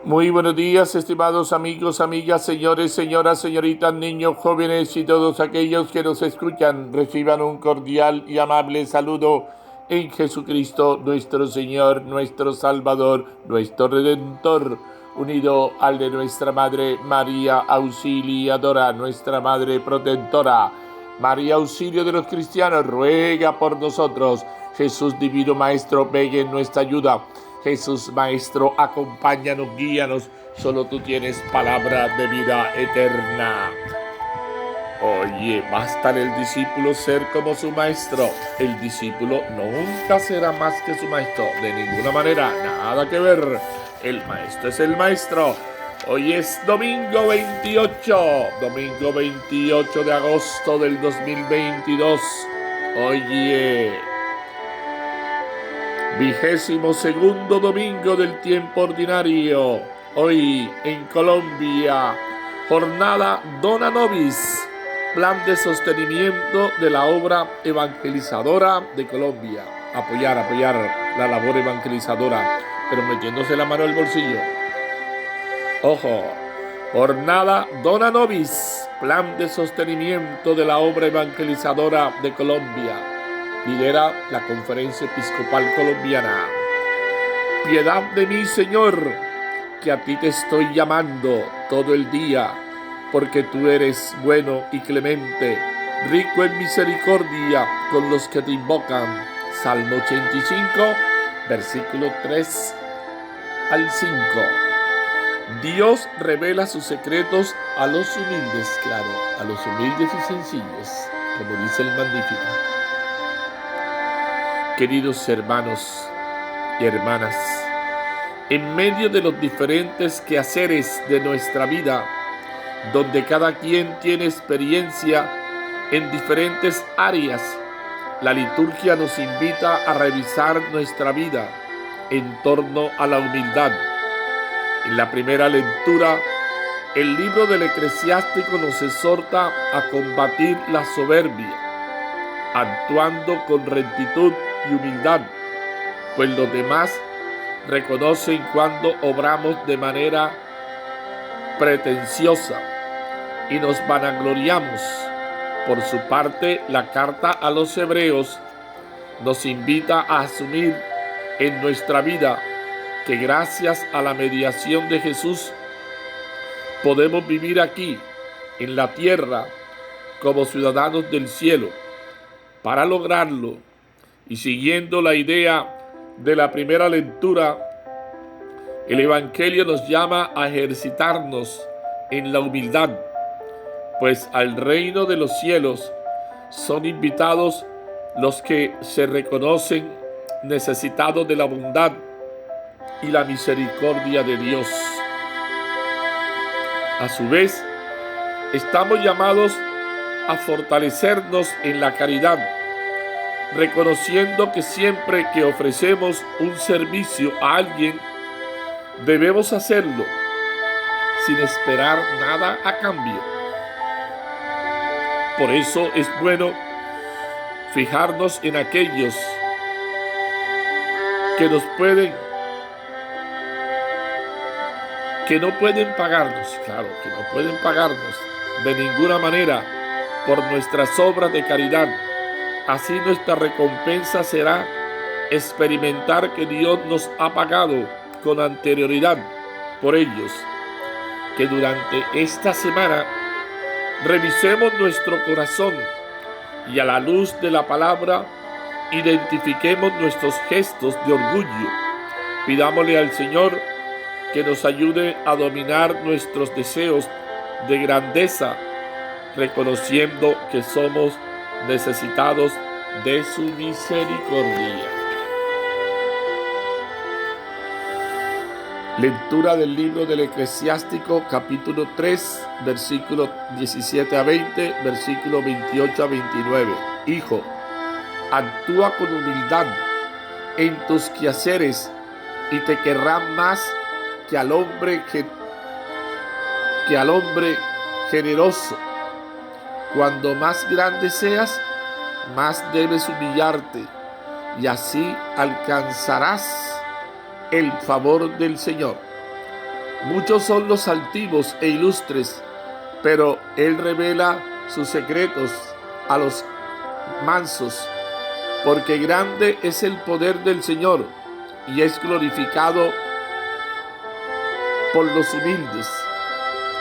Muy buenos días, estimados amigos, amigas, señores, señoras, señoritas, niños, jóvenes y todos aquellos que nos escuchan. Reciban un cordial y amable saludo en Jesucristo, nuestro Señor, nuestro Salvador, nuestro Redentor, unido al de nuestra Madre María Auxiliadora, nuestra Madre Protectora. María, auxilio de los cristianos, ruega por nosotros. Jesús, divino Maestro, venga en nuestra ayuda. Jesús, Maestro, acompáñanos, guíanos. Solo tú tienes palabra de vida eterna. Oye, basta el discípulo ser como su maestro. El discípulo nunca será más que su maestro. De ninguna manera, nada que ver. El maestro es el maestro. Hoy es domingo 28 de agosto del 2022. Oye, 22º domingo del tiempo ordinario. Hoy en Colombia, jornada Dona Nobis, plan de sostenimiento de la obra evangelizadora de Colombia. Apoyar la labor evangelizadora, pero metiéndose la mano al bolsillo. Ojo, jornada Dona Nobis, plan de sostenimiento de la obra evangelizadora de Colombia. Lidera la Conferencia Episcopal Colombiana. Piedad de mí, Señor, que a ti te estoy llamando todo el día, porque tú eres bueno y clemente, rico en misericordia con los que te invocan. Salmo 85, versículo 3 al 5. Dios revela sus secretos a los humildes, claro, a los humildes y sencillos, como dice el Magnificat. Queridos hermanos y hermanas, en medio de los diferentes quehaceres de nuestra vida, donde cada quien tiene experiencia en diferentes áreas, la liturgia nos invita a revisar nuestra vida en torno a la humildad. En la primera lectura, el libro del Eclesiástico nos exhorta a combatir la soberbia, actuando con rectitud y humildad, pues los demás reconocen cuando obramos de manera pretenciosa y nos vanagloriamos. Por su parte, la carta a los Hebreos nos invita a asumir en nuestra vida que gracias a la mediación de Jesús podemos vivir aquí, en la tierra, como ciudadanos del cielo. Para lograrlo, y siguiendo la idea de la primera lectura, el Evangelio nos llama a ejercitarnos en la humildad, pues al reino de los cielos son invitados los que se reconocen necesitados de la bondad y la misericordia de Dios. A su vez, estamos llamados a fortalecernos en la caridad, reconociendo que siempre que ofrecemos un servicio a alguien, debemos hacerlo sin esperar nada a cambio. Por eso es bueno fijarnos en aquellos que no pueden pagarnos, claro, que no pueden pagarnos de ninguna manera por nuestras obras de caridad. Así nuestra recompensa será experimentar que Dios nos ha pagado con anterioridad por ellos. Que durante esta semana revisemos nuestro corazón y a la luz de la palabra identifiquemos nuestros gestos de orgullo. Pidámosle al Señor que nos ayude a dominar nuestros deseos de grandeza, reconociendo que somos necesitados de su misericordia. Lectura del libro del Eclesiástico, capítulo 3, versículos 17 a 20, versículos 28 a 29. Hijo, actúa con humildad en tus quehaceres y te querrán más que al hombre generoso. Cuando más grande seas, más debes humillarte, y así alcanzarás el favor del Señor. Muchos son los altivos e ilustres, pero Él revela sus secretos a los mansos, porque grande es el poder del Señor y es glorificado por los humildes.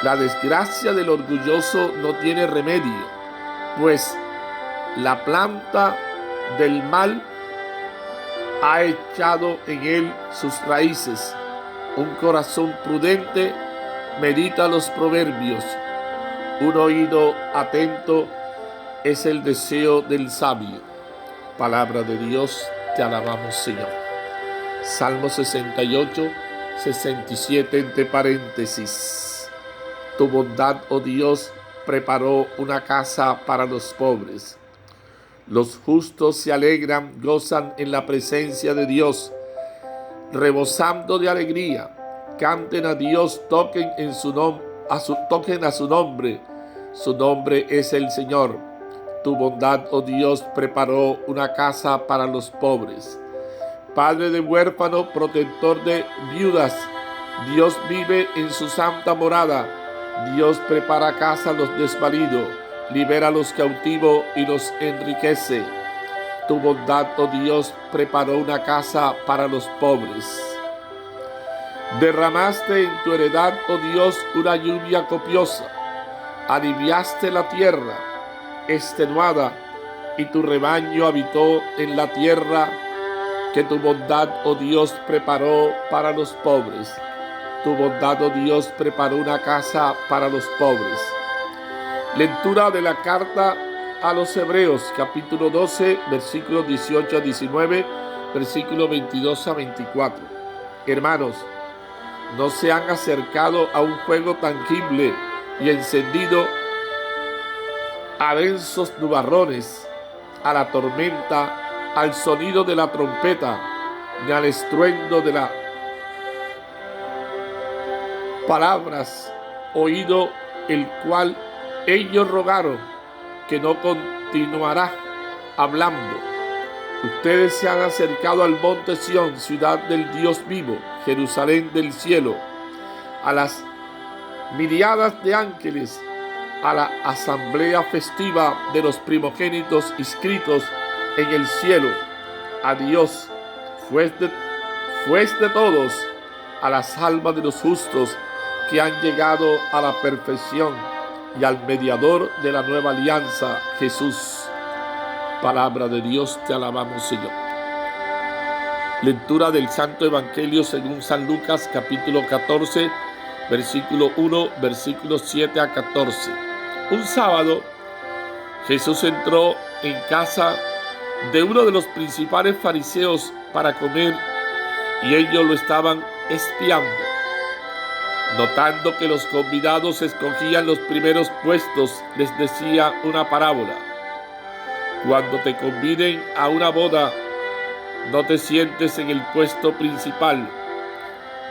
La desgracia del orgulloso no tiene remedio, pues la planta del mal ha echado en él sus raíces. Un corazón prudente medita los proverbios. Un oído atento es el deseo del sabio. Palabra de Dios, te alabamos, Señor. Salmo 68, 67 entre paréntesis. Tu bondad, oh Dios, preparó una casa para los pobres. Los justos se alegran, gozan en la presencia de Dios, rebosando de alegría. Canten a Dios, toquen a su nombre. Su nombre es el Señor. Tu bondad, oh Dios, preparó una casa para los pobres. Padre de huérfano, protector de viudas, Dios vive en su santa morada. Dios prepara casa a los desvalidos, libera a los cautivos y los enriquece. Tu bondad, oh Dios, preparó una casa para los pobres. Derramaste en tu heredad, oh Dios, una lluvia copiosa. Aliviaste la tierra extenuada y tu rebaño habitó en la tierra que tu bondad, oh Dios, preparó para los pobres. Tu bondad, oh Dios, preparó una casa para los pobres. Lectura de la carta a los Hebreos, capítulo 12, versículos 18 a 19, versículos 22 a 24. Hermanos, no se han acercado a un fuego tangible y encendido, a densos nubarrones, a la tormenta, al sonido de la trompeta, ni al estruendo de las palabras, oído el cual ellos rogaron que no continuará hablando. Ustedes se han acercado al monte Sión, ciudad del Dios vivo, Jerusalén del cielo, a las miriadas de ángeles, a la asamblea festiva de los primogénitos inscritos en el cielo, a Dios, juez de todos, a las almas de los justos que han llegado a la perfección, y al mediador de la nueva alianza, Jesús. Palabra de Dios, te alabamos, Señor. Lectura del Santo Evangelio según San Lucas, capítulo 14, versículo 1, versículos 7 a 14. Un sábado, Jesús entró en casa de uno de los principales fariseos para comer, y ellos lo estaban espiando. Notando que los convidados escogían los primeros puestos, les decía una parábola. Cuando te conviden a una boda, no te sientes en el puesto principal,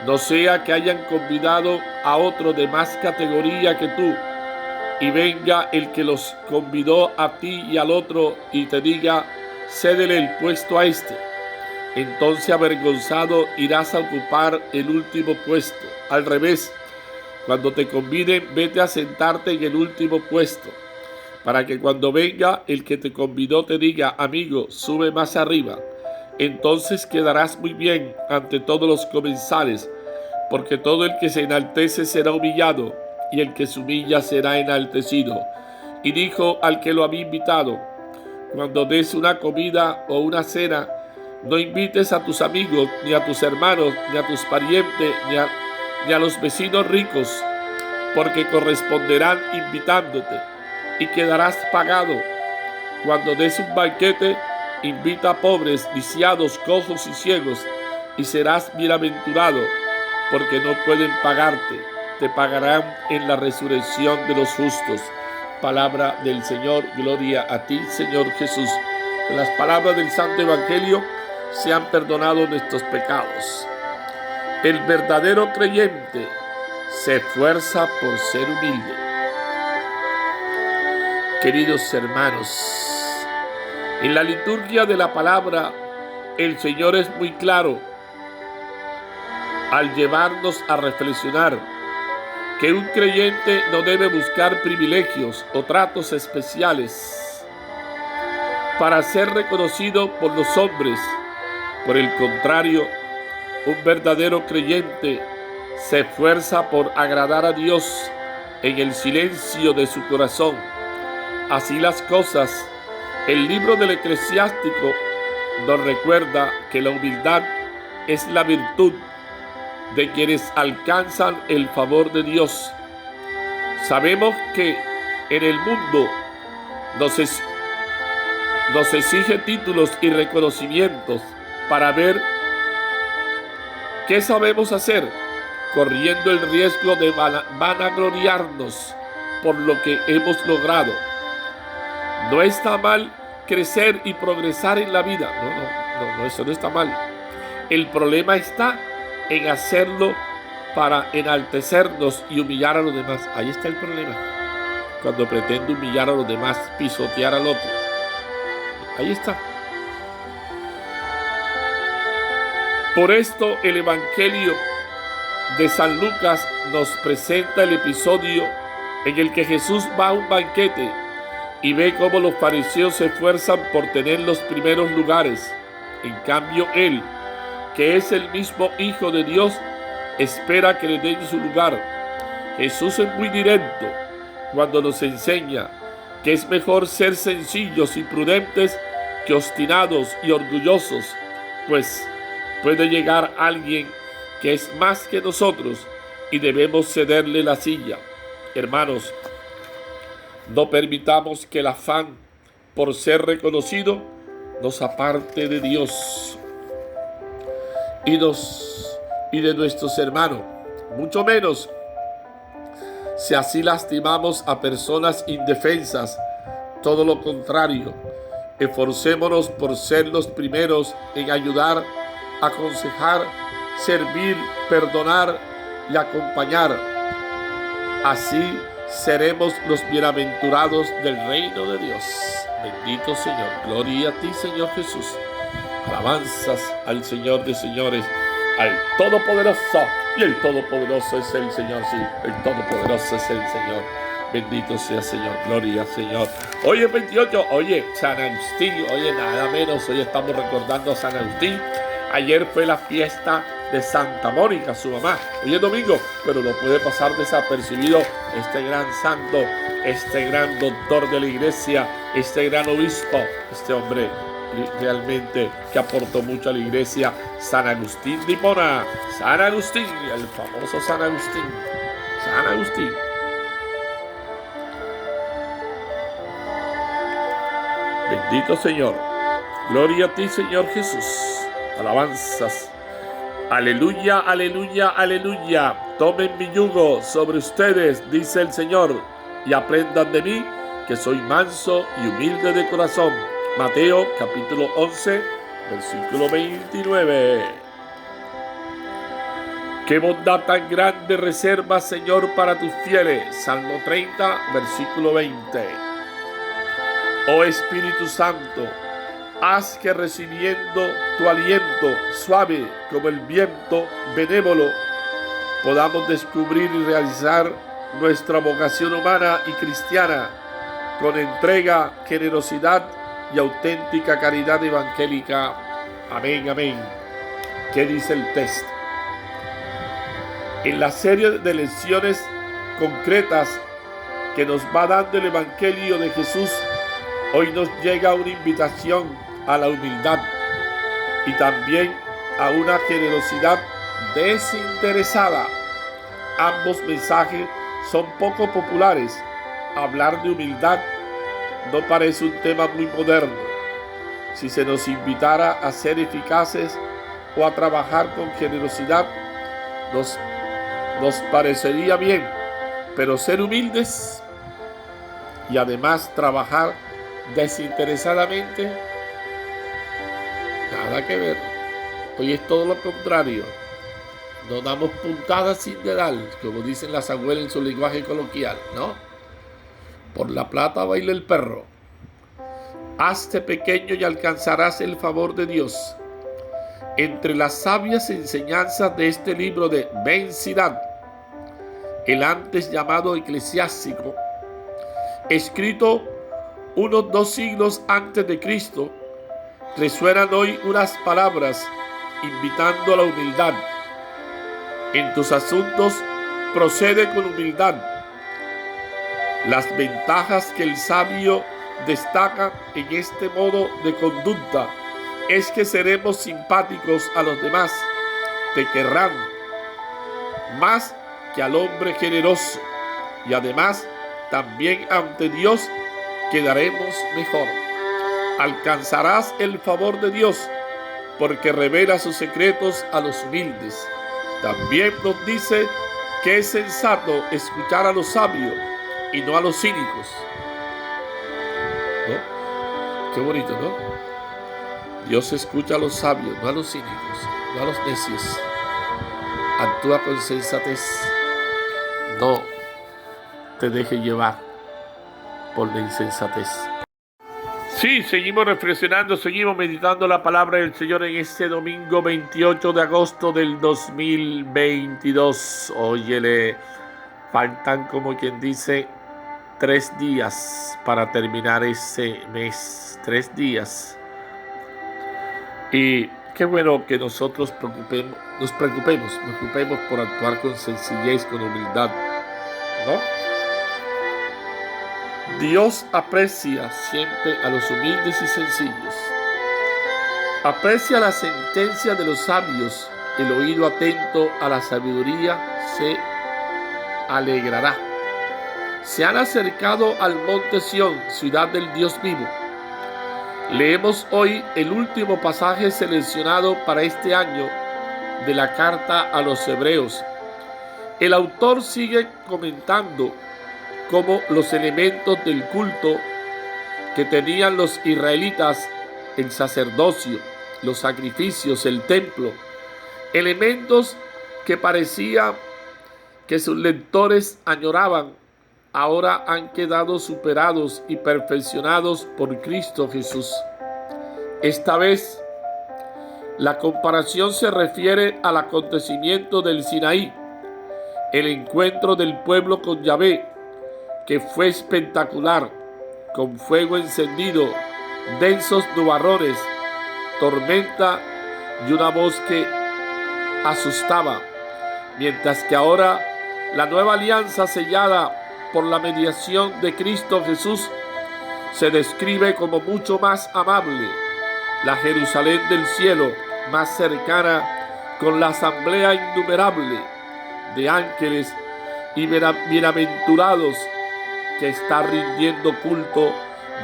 no sea que hayan convidado a otro de más categoría que tú, y venga el que los convidó a ti y al otro y te diga, cédele el puesto a este. Entonces, avergonzado, irás a ocupar el último puesto. Al revés, cuando te conviden, vete a sentarte en el último puesto, para que cuando venga el que te convidó te diga, amigo, sube más arriba. Entonces quedarás muy bien ante todos los comensales, porque todo el que se enaltece será humillado, y el que se humilla será enaltecido. Y dijo al que lo había invitado, cuando des una comida o una cena, no invites a tus amigos, ni a tus hermanos, ni a tus parientes, ni a los vecinos ricos, porque corresponderán invitándote, y quedarás pagado. Cuando des un banquete, invita a pobres, lisiados, cojos y ciegos, y serás bienaventurado, porque no pueden pagarte. Te pagarán en la resurrección de los justos. Palabra del Señor, gloria a ti, Señor Jesús. Que las palabras del Santo Evangelio sean perdonados nuestros pecados. El verdadero creyente se esfuerza por ser humilde. Queridos hermanos, en la liturgia de la palabra, el Señor es muy claro al llevarnos a reflexionar que un creyente no debe buscar privilegios o tratos especiales para ser reconocido por los hombres. Por el contrario, un verdadero creyente se esfuerza por agradar a Dios en el silencio de su corazón. Así las cosas, el libro del Eclesiástico nos recuerda que la humildad es la virtud de quienes alcanzan el favor de Dios. Sabemos que en el mundo nos exige títulos y reconocimientos para ver qué sabemos hacer, corriendo el riesgo de vanagloriarnos por lo que hemos logrado. No está mal crecer y progresar en la vida. No, eso no está mal. El problema está en hacerlo para enaltecernos y humillar a los demás. Ahí está el problema. Cuando pretende humillar a los demás, pisotear al otro. Ahí está. Por esto el Evangelio de San Lucas nos presenta el episodio en el que Jesús va a un banquete y ve cómo los fariseos se esfuerzan por tener los primeros lugares. En cambio, él, que es el mismo Hijo de Dios, espera que le den su lugar. Jesús es muy directo cuando nos enseña que es mejor ser sencillos y prudentes que obstinados y orgullosos, pues puede llegar alguien que es más que nosotros y debemos cederle la silla. Hermanos, no permitamos que el afán por ser reconocido nos aparte de Dios y de nuestros hermanos, mucho menos si así lastimamos a personas indefensas. Todo lo contrario, esforcémonos por ser los primeros en ayudar, aconsejar, servir, perdonar y acompañar. Así seremos los bienaventurados del reino de Dios. Bendito Señor, gloria a ti, Señor Jesús. Alabanzas al Señor de señores, al Todopoderoso. Y el Todopoderoso es el Señor, sí, el Todopoderoso es el Señor. Bendito sea Señor, gloria al Señor. Hoy es 28, San Agustín, nada menos, hoy estamos recordando a San Agustín. Ayer fue la fiesta de Santa Mónica, su mamá. Hoy es domingo, pero no puede pasar desapercibido este gran santo, este gran doctor de la iglesia, este gran obispo, este hombre realmente que aportó mucho a la iglesia, San Agustín de Hipona. San Agustín, el famoso San Agustín. San Agustín. Bendito Señor. Gloria a ti, Señor Jesús. Alabanzas. Aleluya, aleluya, aleluya. Tomen mi yugo sobre ustedes, dice el Señor, y aprendan de mí, que soy manso y humilde de corazón. Mateo capítulo 11, versículo 29. Qué bondad tan grande reservas, Señor, para tus fieles. Salmo 30, versículo 20. Oh Espíritu Santo, haz que recibiendo tu aliento suave como el viento benévolo, podamos descubrir y realizar nuestra vocación humana y cristiana con entrega, generosidad y auténtica caridad evangélica. Amén, amén. ¿Qué dice el texto? En la serie de lecciones concretas que nos va dando el Evangelio de Jesús, hoy nos llega una invitación a la humildad y también a una generosidad desinteresada. Ambos mensajes son poco populares. Hablar de humildad no parece un tema muy moderno. Si se nos invitara a ser eficaces o a trabajar con generosidad, nos parecería bien, pero ser humildes y además trabajar desinteresadamente, nada que ver. Hoy es todo lo contrario. Nos damos puntadas sin dedal, como dicen las abuelas en su lenguaje coloquial, ¿no? Por la plata baila el perro. Hazte pequeño y alcanzarás el favor de Dios. Entre las sabias enseñanzas de este libro de Ben Sirach, el antes llamado eclesiástico, escrito unos 2 siglos antes de Cristo, resuenan hoy unas palabras invitando a la humildad. En tus asuntos procede con humildad. Las ventajas que el sabio destaca en este modo de conducta es que seremos simpáticos a los demás, te querrán más que al hombre generoso, y además también ante Dios quedaremos mejor. Alcanzarás el favor de Dios porque revela sus secretos a los humildes. También nos dice que es sensato escuchar a los sabios y no a los cínicos. ¿No? Qué bonito, ¿no? Dios escucha a los sabios, no a los cínicos, no a los necios. Actúa con sensatez. No te dejes llevar por la insensatez. Sí, seguimos reflexionando, seguimos meditando la palabra del Señor en este domingo 28 de agosto del 2022. Óyele, faltan, como quien dice, 3 días para terminar ese mes. 3 días. Y qué bueno que nosotros nos preocupemos por actuar con sencillez, con humildad, ¿no? Dios aprecia siempre a los humildes y sencillos. Aprecia la sentencia de los sabios. El oído atento a la sabiduría se alegrará. Se han acercado al monte Sión, ciudad del Dios vivo. Leemos hoy el último pasaje seleccionado para este año de la carta a los Hebreos. El autor sigue comentando cómo los elementos del culto que tenían los israelitas, el sacerdocio, los sacrificios, el templo, elementos que parecía que sus lectores añoraban, ahora han quedado superados y perfeccionados por Cristo Jesús. Esta vez, la comparación se refiere al acontecimiento del Sinaí, el encuentro del pueblo con Yahvé, que fue espectacular, con fuego encendido, densos nubarrones, tormenta y una voz que asustaba, mientras que ahora la nueva alianza sellada por la mediación de Cristo Jesús se describe como mucho más amable, la Jerusalén del cielo más cercana, con la asamblea innumerable de ángeles y bienaventurados que está rindiendo culto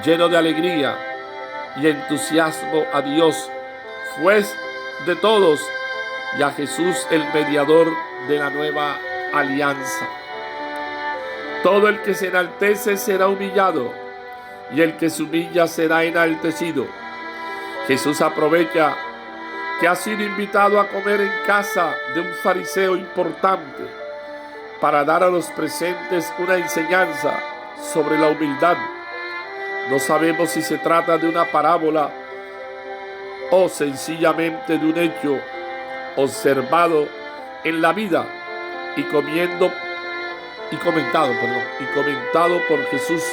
lleno de alegría y entusiasmo a Dios, juez de todos, y a Jesús, el mediador de la nueva alianza. Todo el que se enaltece será humillado, y el que se humilla será enaltecido. Jesús aprovecha que ha sido invitado a comer en casa de un fariseo importante para dar a los presentes una enseñanza sobre la humildad. No sabemos si se trata de una parábola o sencillamente de un hecho observado en la vida y comentado por Jesús.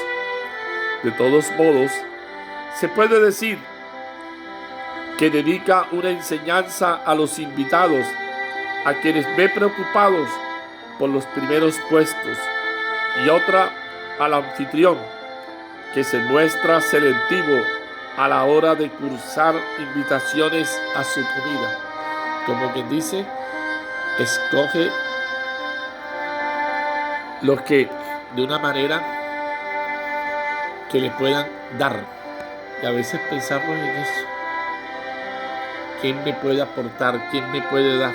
De todos modos, se puede decir que dedica una enseñanza a los invitados, a quienes ve preocupados por los primeros puestos, y otra al anfitrión, que se muestra selectivo a la hora de cursar invitaciones a su comida. Como quien dice, escoge los que de una manera que le puedan dar. Y a veces pensamos en eso. ¿Quién me puede aportar? ¿Quién me puede dar?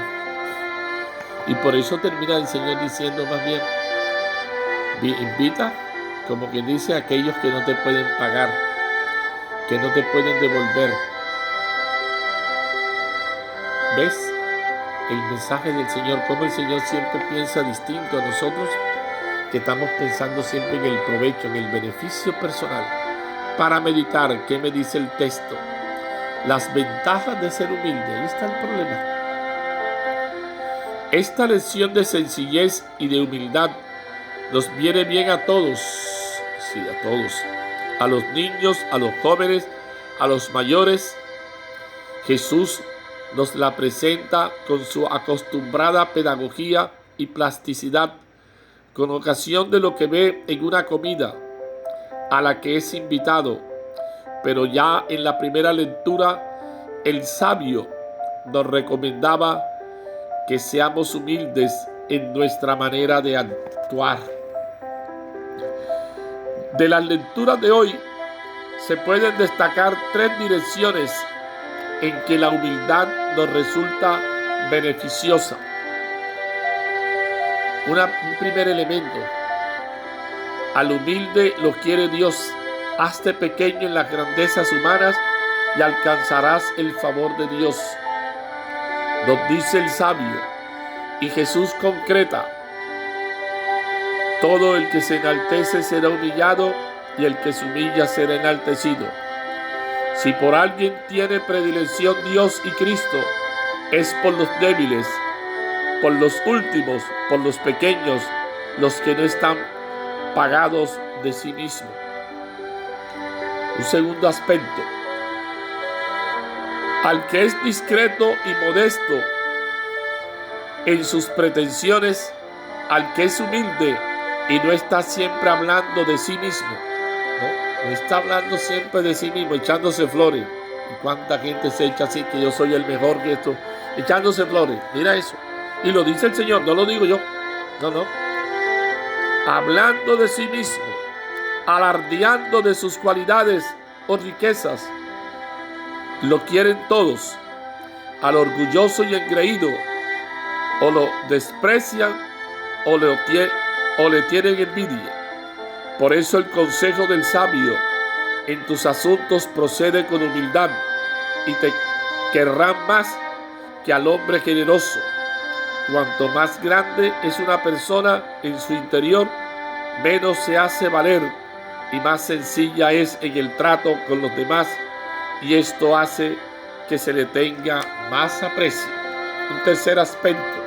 Y por eso termina el Señor diciendo más bien, invita, como quien dice, a aquellos que no te pueden pagar, que no te pueden devolver. ¿Ves el mensaje del Señor? Cómo el Señor siempre piensa distinto a nosotros, que estamos pensando siempre en el provecho, en el beneficio personal. Para meditar, ¿qué me dice el texto? las ventajas de ser humilde. Ahí está el problema. Esta lección de sencillez y de humildad nos viene bien a todos, sí, a todos, a los niños, a los jóvenes, a los mayores. Jesús nos la presenta con su acostumbrada pedagogía y plasticidad, con ocasión de lo que ve en una comida a la que es invitado. Pero ya en la primera lectura, el sabio nos recomendaba que seamos humildes en nuestra manera de actuar. De las lecturas de hoy se pueden destacar 3 direcciones en que la humildad nos resulta beneficiosa. Un primer elemento: al humilde lo quiere Dios. Hazte pequeño en las grandezas humanas y alcanzarás el favor de Dios, nos dice el sabio. Y Jesús concreta: todo el que se enaltece será humillado, y el que se humilla será enaltecido. Si por alguien tiene predilección Dios y Cristo, es por los débiles, por los últimos, por los pequeños, los que no están pagados de sí mismos. Un segundo aspecto: al que es discreto y modesto en sus pretensiones, al que es humilde y no está siempre hablando de sí mismo, no está hablando siempre de sí mismo, echándose flores. Y cuánta gente se echa así, que yo soy el mejor que esto, echándose flores. Mira eso. Y lo dice el Señor, no lo digo yo. No. Hablando de sí mismo, alardeando de sus cualidades o riquezas. Lo quieren todos. Al orgulloso y engreído, o lo desprecian o le tienen envidia. Por eso el consejo del sabio: en tus asuntos procede con humildad, y te querrán más que al hombre generoso. Cuanto más grande es una persona en su interior, menos se hace valer y más sencilla es en el trato con los demás, y esto hace que se le tenga más aprecio. Un tercer aspecto: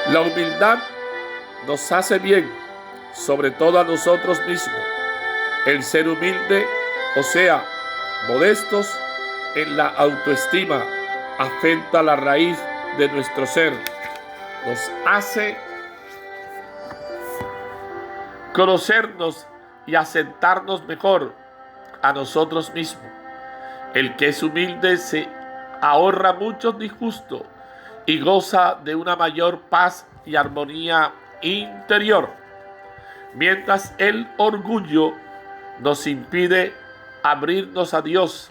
la humildad nos hace bien, sobre todo a nosotros mismos. El ser humilde, o sea, modestos en la autoestima, afecta la raíz de nuestro ser. Nos hace conocernos y aceptarnos mejor a nosotros mismos. El que es humilde se ahorra muchos disgustos y goza de una mayor paz y armonía interior, mientras el orgullo nos impide abrirnos a Dios,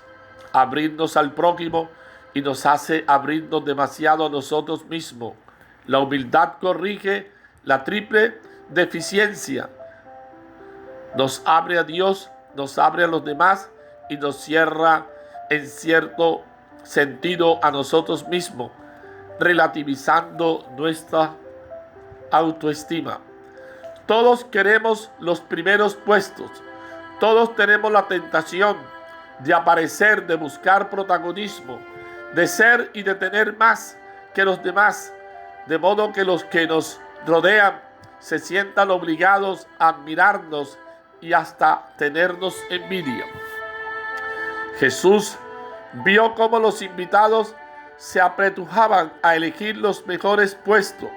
abrirnos al prójimo, y nos hace abrirnos demasiado a nosotros mismos. La humildad corrige la triple deficiencia: nos abre a Dios, nos abre a los demás y nos cierra en cierto sentido a nosotros mismos, relativizando nuestra autoestima. Todos queremos los primeros puestos. Todos tenemos la tentación de aparecer, de buscar protagonismo, de ser y de tener más que los demás, de modo que los que nos rodean se sientan obligados a admirarnos y hasta tenernos envidia. Jesús vio cómo los invitados se apretujaban a elegir los mejores puestos.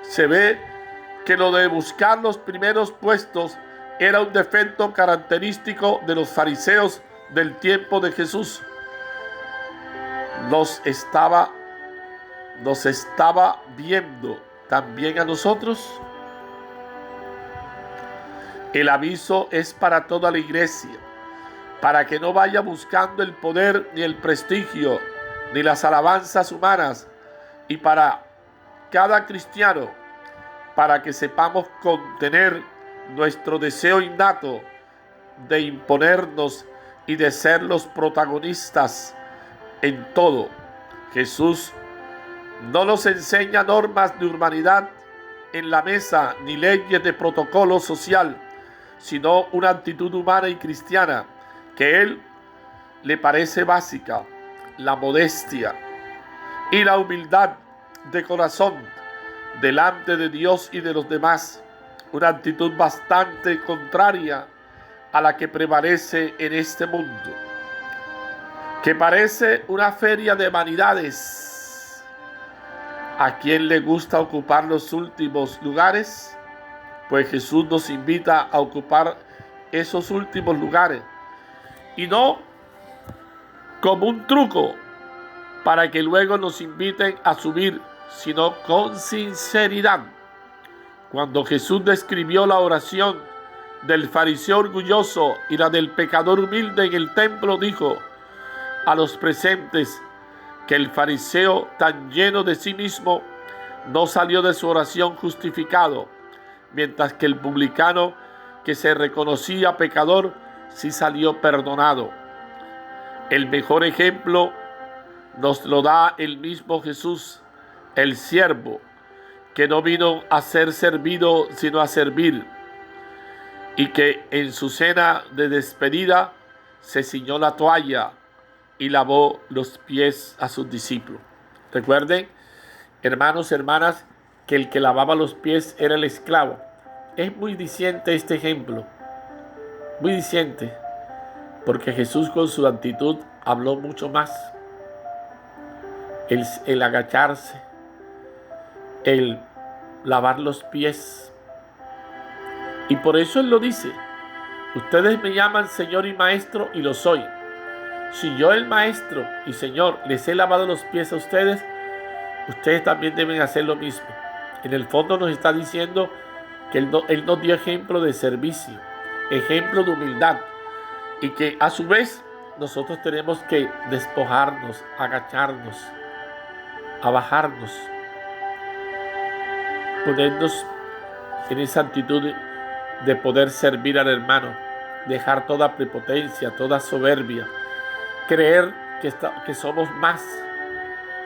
Se ve que lo de buscar los primeros puestos era un defecto característico de los fariseos del tiempo de Jesús. Nos estaba viendo también a nosotros. El aviso es para toda la iglesia, para que no vaya buscando el poder ni el prestigio ni las alabanzas humanas, y para cada cristiano, para que sepamos contener nuestro deseo innato de imponernos y de ser los protagonistas en todo. Jesús no nos enseña normas de humanidad en la mesa ni leyes de protocolo social, sino una actitud humana y cristiana que Él le parece básica la modestia y la humildad de corazón delante de Dios y de los demás, una actitud bastante contraria a la que prevalece en este mundo, que parece una feria de vanidades. ¿A quién le gusta ocupar los últimos lugares? Pues Jesús nos invita a ocupar esos últimos lugares, y no como un truco para que luego nos inviten a subir, sino con sinceridad. Cuando Jesús describió la oración del fariseo orgulloso y la del pecador humilde en el templo, dijo a los presentes que el fariseo, tan lleno de sí mismo, no salió de su oración justificado, mientras que el publicano, que se reconocía pecador, sí salió perdonado. El mejor ejemplo nos lo da el mismo Jesús, el siervo, que no vino a ser servido, sino a servir, y que en su cena de despedida se ciñó la toalla y lavó los pies a sus discípulos. Recuerden, hermanos, hermanas, que el que lavaba los pies era el esclavo. Es muy diciente este ejemplo, muy diciente, porque Jesús con su actitud habló mucho más. El agacharse, el lavar los pies. Y por eso Él lo dice: ustedes me llaman Señor y Maestro, y lo soy. Si yo, el Maestro y Señor, les he lavado los pies a ustedes, ustedes también deben hacer lo mismo. En el fondo nos está diciendo que Él nos dio ejemplo de servicio, ejemplo de humildad, y que a su vez nosotros tenemos que despojarnos, agacharnos, abajarnos, ponernos en esa actitud de poder servir al hermano, dejar toda prepotencia, toda soberbia, creer que somos más.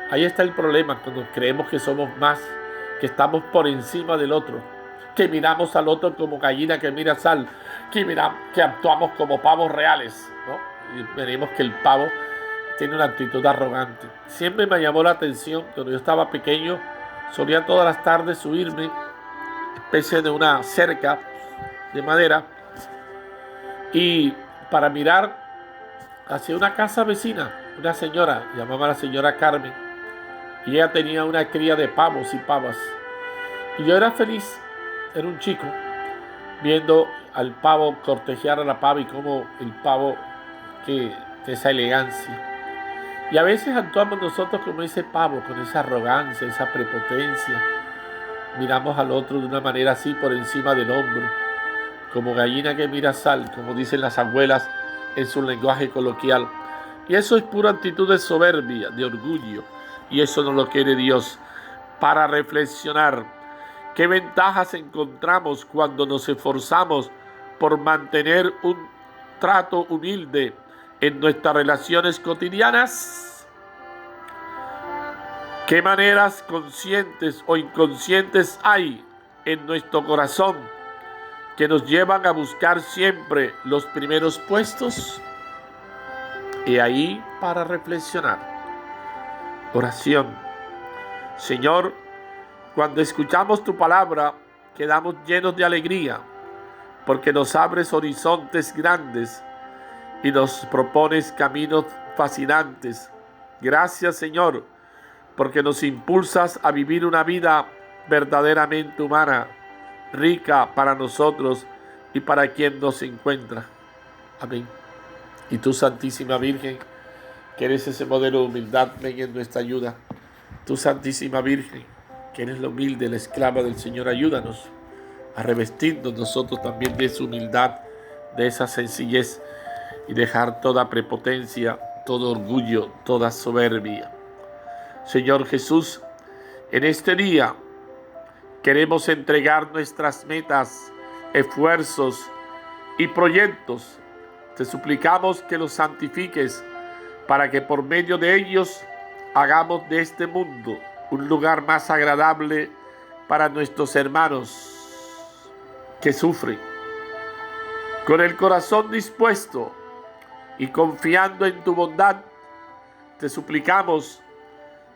Ahí está el problema, cuando creemos que somos más, que estamos por encima del otro, que miramos al otro como gallina que mira sal, que actuamos como pavos reales, ¿no? Y veremos que el pavo tiene una actitud arrogante. Siempre me llamó la atención, cuando yo estaba pequeño, solía todas las tardes subirme, especie de una cerca de madera, y para mirar hacia una casa vecina, una señora, llamaba a la señora Carmen, y ella tenía una cría de pavos y pavas. Y yo era feliz, era un chico, viendo al pavo cortejar a la pava y cómo el pavo, que esa elegancia. Y a veces actuamos nosotros como ese pavo, con esa arrogancia, esa prepotencia. Miramos al otro de una manera así por encima del hombro, como gallina que mira sal, como dicen las abuelas en su lenguaje coloquial. Y eso es pura actitud de soberbia, de orgullo. Y eso no lo quiere Dios. Para reflexionar, ¿qué ventajas encontramos cuando nos esforzamos por mantener un trato humilde en nuestras relaciones cotidianas? ¿Qué maneras conscientes o inconscientes hay en nuestro corazón que nos llevan a buscar siempre los primeros puestos? Y ahí para reflexionar. Oración. Señor, cuando escuchamos tu palabra, quedamos llenos de alegría, porque nos abres horizontes grandes y nos propones caminos fascinantes. Gracias, Señor, porque nos impulsas a vivir una vida verdaderamente humana, rica para nosotros y para quien nos encuentra. Amén. Y tú, Santísima Virgen, que eres ese modelo de humildad, ven en nuestra ayuda. Tú, Santísima Virgen, que eres la humilde, la esclava del Señor, ayúdanos a revestirnos nosotros también de esa humildad, de esa sencillez, y dejar toda prepotencia, todo orgullo, toda soberbia. Señor Jesús, en este día queremos entregar nuestras metas, esfuerzos y proyectos. Te suplicamos que los santifiques para que por medio de ellos hagamos de este mundo un lugar más agradable para nuestros hermanos que sufren. Con el corazón dispuesto, y confiando en tu bondad, te suplicamos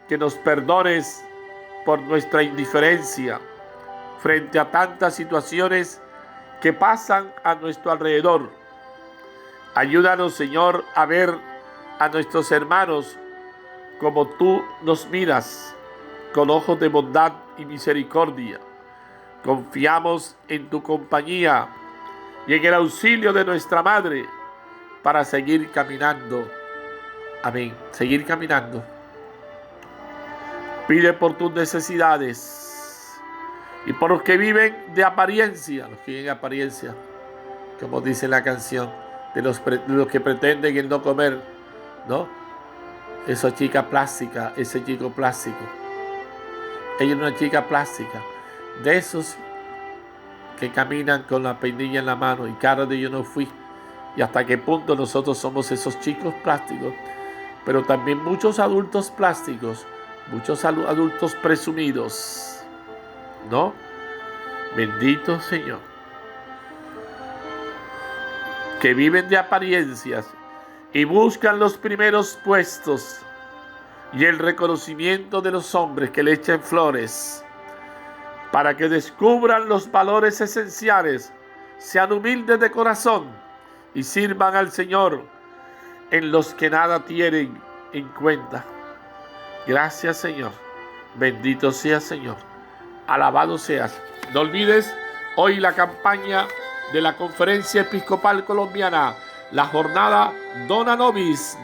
que nos perdones por nuestra indiferencia frente a tantas situaciones que pasan a nuestro alrededor. Ayúdanos, Señor, a ver a nuestros hermanos como tú nos miras, con ojos de bondad y misericordia. Confiamos en tu compañía y en el auxilio de nuestra Madre para seguir caminando. Amén. Seguir caminando. Pide por tus necesidades y por los que viven de apariencia, como dice la canción, de los que pretenden el no comer, ¿no? Esa chica plástica, ese chico plástico. Ella es una chica plástica, de esos que caminan con la peinilla en la mano y cara de yo no fui. Y hasta qué punto nosotros somos esos chicos plásticos, pero también muchos adultos plásticos, muchos adultos presumidos, ¿no? Bendito Señor, que viven de apariencias y buscan los primeros puestos y el reconocimiento de los hombres que le echen flores, para que descubran los valores esenciales, sean humildes de corazón y sirvan al Señor en los que nada tienen en cuenta. Gracias, Señor. Bendito seas, Señor. Alabado seas. No olvides hoy la campaña de la Conferencia Episcopal Colombiana, la jornada Dona Nobis,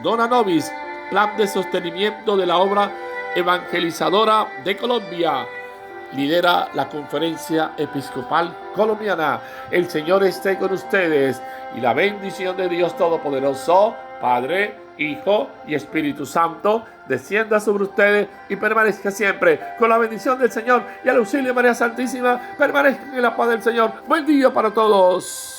plan de sostenimiento de la obra evangelizadora de Colombia. Lidera la Conferencia Episcopal Colombiana. El Señor esté con ustedes y la bendición de Dios Todopoderoso, Padre, Hijo y Espíritu Santo, descienda sobre ustedes y permanezca siempre. Con la bendición del Señor y el auxilio de María Santísima, permanezcan en la paz del Señor. Buen día para todos.